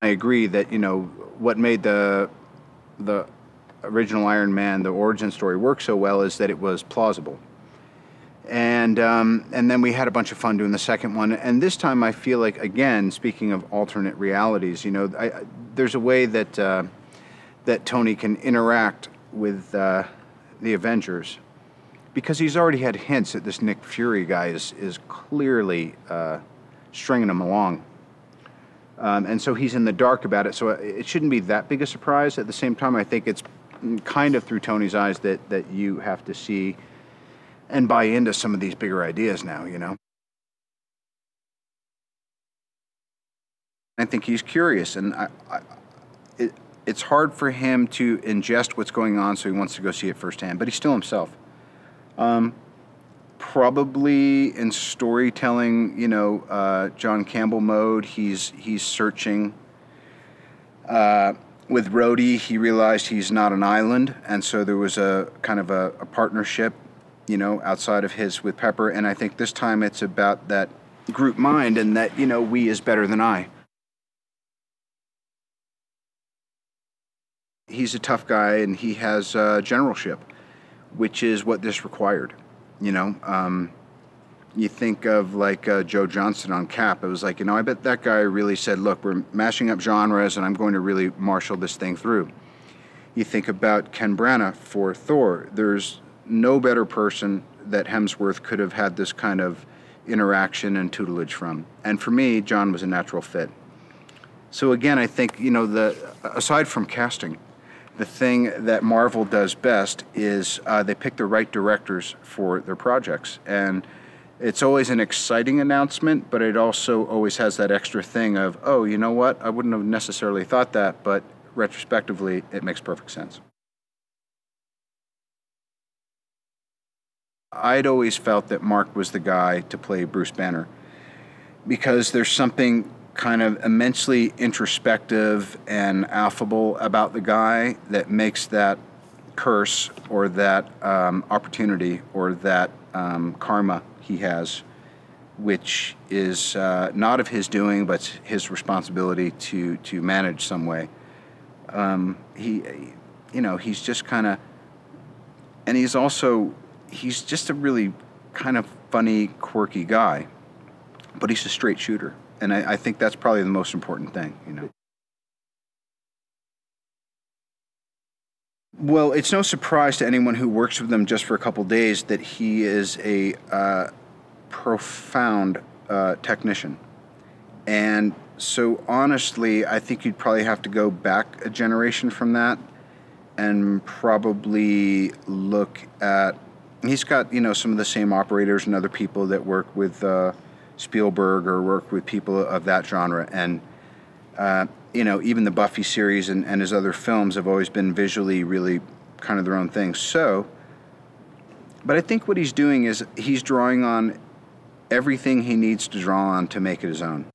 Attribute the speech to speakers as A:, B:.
A: I agree that, you know, what made the original Iron Man, the origin story, work so well is that it was plausible. And then we had a bunch of fun doing the second one. And this time I feel like, again, speaking of alternate realities, you know, there's a way that that Tony can interact with the Avengers, because he's already had hints that this Nick Fury guy is clearly stringing him along. And so he's in the dark about it, so it shouldn't be that big a surprise. At the same time, I think it's kind of through Tony's eyes that you have to see and buy into some of these bigger ideas now, you know? I think he's curious, and it's hard for him to ingest what's going on, so he wants to go see it firsthand, but he's still himself. Probably in storytelling, you know, John Campbell mode, he's searching. With Rhodey, he realized he's not an island, and so there was a kind of a partnership, you know, outside of his with Pepper, and I think this time it's about that group mind and that, you know, we is better than I. He's a tough guy, and he has generalship, which is what this required. You know, you think of like Joe Johnston on Cap. It was like, you know, I bet that guy really said, look, we're mashing up genres and I'm going to really marshal this thing through. You think about Ken Branagh for Thor. There's no better person that Hemsworth could have had this kind of interaction and tutelage from. And for me, John was a natural fit. So again, I think, you know, aside from casting, the thing that Marvel does best is they pick the right directors for their projects. And it's always an exciting announcement, but it also always has that extra thing of, oh, you know what? I wouldn't have necessarily thought that, but retrospectively, it makes perfect sense. I'd always felt that Mark was the guy to play Bruce Banner, because there's something kind of immensely introspective and affable about the guy that makes that curse or that opportunity or that karma he has, which is not of his doing, but his responsibility to manage some way. You know, he's just kind of, and he's just a really kind of funny, quirky guy, but he's a straight shooter. And I think that's probably the most important thing, you know. Well, it's no surprise to anyone who works with him just for a couple days that he is a profound technician. And so honestly, I think you'd probably have to go back a generation from that and probably look at, he's got, you know, some of the same operators and other people that work with Spielberg or work with people of that genre, and you know, even the Buffy series and his other films have always been visually really kind of their own thing. So, but I think what he's doing is he's drawing on everything he needs to draw on to make it his own.